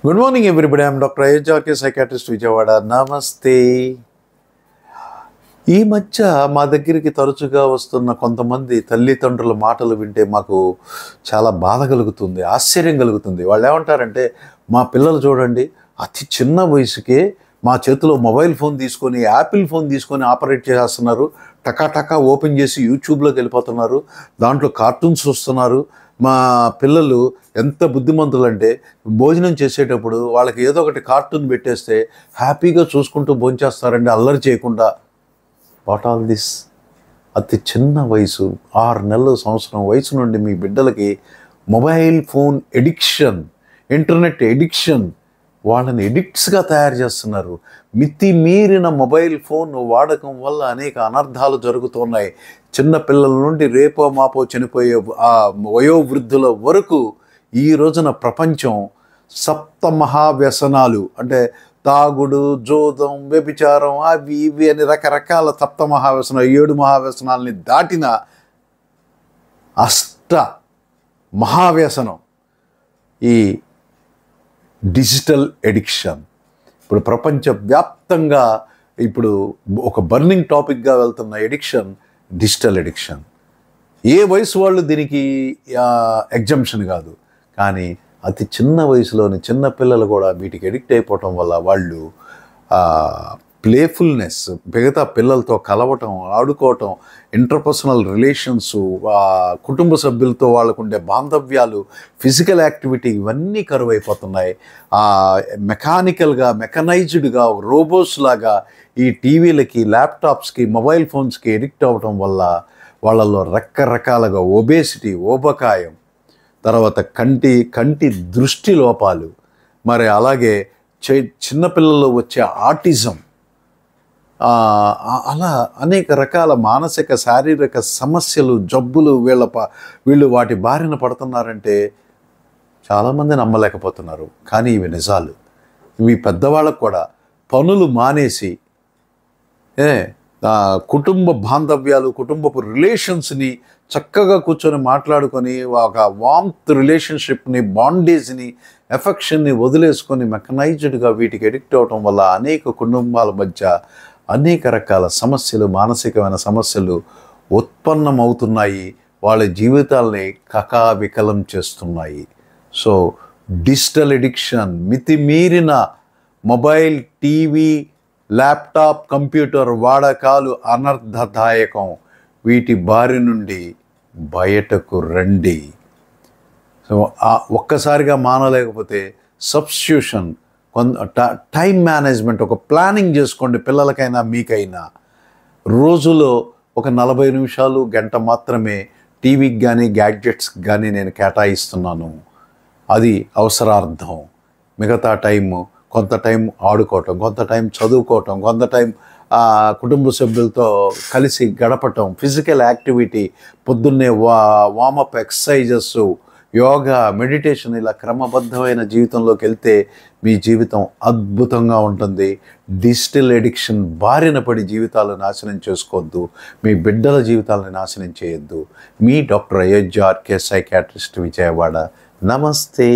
Good morning everybody. I'm doctor AHRK psychiatrist Vijayawada. నమస్తే. ఈ మధ్య మా దగ్గరికి తరచుగా వస్తున్న కొంతమంది తల్లిదండ్రుల మాటలు వింటే మాకు చాలా బాధ కలుగుతుంది, ఆశ్చర్యం కలుగుతుంది. వాళ్ళు ఏమంటారంటే, మా పిల్లలు చూడండి అతి చిన్న వయసుకే మా చేతిలో మొబైల్ ఫోన్ తీసుకొని, యాపిల్ ఫోన్ తీసుకొని ఆపరేట్ చేస్తున్నారు. టకా ఓపెన్ చేసి యూట్యూబ్లోకి వెళ్ళిపోతున్నారు, దాంట్లో కార్టూన్స్ చూస్తున్నారు. మా పిల్లలు ఎంత బుద్ధిమంతులు అంటే, భోజనం చేసేటప్పుడు వాళ్ళకి ఏదో ఒకటి కార్టూన్ పెట్టేస్తే హ్యాపీగా చూసుకుంటూ భోంచేస్తారండి, అల్లరి చేయకుండా. What all this? అతి చిన్న వయసు, 6 నెలలు, సంవత్సరం వయసు నుండి మీ బిడ్డలకి mobile phone addiction, internet addiction, వాళ్ళని ఎడిక్ట్స్గా తయారు చేస్తున్నారు. మితిమీరిన మొబైల్ ఫోన్ వాడకం వల్ల అనేక అనర్థాలు జరుగుతున్నాయి. చిన్న పిల్లల నుండి రేపో మాపో చనిపోయే ఆ వయోవృద్ధుల వరకు ఈ రోజున ప్రపంచం సప్తమహావ్యసనాలు అంటే తాగుడు, జోదం, వ్యభిచారం, అవి ఇవి అని రకరకాల సప్తమహావ్యసనాలు, 7 మహావ్యసనాలని దాటిన అష్ట మహావ్యసనం ఈ డిజిటల్ ఎడిక్షన్. ఇప్పుడు ప్రపంచవ్యాప్తంగా ఇప్పుడు ఒక బర్నింగ్ టాపిక్గా వెళ్తున్న ఎడిక్షన్ డిజిటల్ ఎడిక్షన్. ఏ వయసు వాళ్ళు దీనికి ఎగ్జంప్షన్ కాదు, కానీ అతి చిన్న వయసులోని చిన్న పిల్లలు కూడా వీటికి ఎడిక్ట్ అయిపోవటం వల్ల వాళ్ళు ప్లేఫుల్నెస్, మిగతా పిల్లలతో కలవటం, ఆడుకోవటం, ఇంటర్పర్సనల్ రిలేషన్స్, కుటుంబ సభ్యులతో వాళ్ళకుండే బాంధవ్యాలు, ఫిజికల్ యాక్టివిటీ ఇవన్నీ కరువైపోతున్నాయి. మెకనైజ్డ్గా రోబోస్ లాగా ఈ టీవీలకి, ల్యాప్టాప్స్కి, మొబైల్ ఫోన్స్కి ఎడిక్ట్ అవ్వటం వల్ల వాళ్ళలో రకరకాలుగా ఒబేసిటీ, ఊబకాయం, తర్వాత కంటి దృష్టి లోపాలు, మరి అలాగే చిన్నపిల్లల్లో వచ్చే ఆటిజం, అలా అనేక రకాల మానసిక, శారీరక సమస్యలు, జబ్బులు వీళ్ళు వాటి బారిన పడుతున్నారంటే చాలామంది నమ్మలేకపోతున్నారు. కానీ ఇవి నిజాలు. ఇవి పెద్దవాళ్ళకు కూడా పనులు మానేసి కుటుంబ బాంధవ్యాలు, కుటుంబపు రిలేషన్స్ని చక్కగా కూర్చొని మాట్లాడుకొని ఒక వార్మ్త్ రిలేషన్షిప్ని, బాండేజ్ని, ఎఫెక్షన్ని వదిలేసుకొని మెకనైజ్డ్గా వీటికి ఎడిక్ట్ అవటం వల్ల అనేక కుటుంబాల మధ్య అనేక రకాల సమస్యలు, మానసికమైన సమస్యలు ఉత్పన్నమవుతున్నాయి. వాళ్ళ జీవితాల్ని కకావికలం చేస్తున్నాయి. సో డిజిటల్ ఎడిక్షన్, మితిమీరిన మొబైల్, టీవీ, ల్యాప్టాప్, కంప్యూటర్ వాడకాలు అనర్థదాయకం. వీటి బారి నుండి బయటకు రండి. సో ఒక్కసారిగా మానలేకపోతే సబ్స్టిట్యూషన్, టైం మేనేజ్మెంట్, ఒక ప్లానింగ్ చేసుకోండి. పిల్లలకైనా మీకైనా రోజులో ఒక 40 నిమిషాలు, గంట మాత్రమే టీవీకి కానీ గ్యాడ్జెట్స్కి కానీ నేను కేటాయిస్తున్నాను. అది అవసరార్థం. మిగతా టైము కొంత టైం ఆడుకోవటం, కొంత టైం చదువుకోవటం, కొంత టైం కుటుంబ సభ్యులతో కలిసి గడపటం, ఫిజికల్ యాక్టివిటీ, పొద్దున్నే వార్మప్ ఎక్సర్సైజెస్, యోగా, మెడిటేషన్, ఇలా క్రమబద్ధమైన జీవితంలోకి వెళ్తే మీ జీవితం అద్భుతంగా ఉంటుంది. డిజిటల్ ఎడిక్షన్ బారిన పడి జీవితాలు నాశనం చేసుకోవద్దు, మీ బిడ్డల జీవితాలను నాశనం చేయొద్దు. మీ డాక్టర్ AHRK సైకాట్రిస్ట్ విజయవాడ. నమస్తే.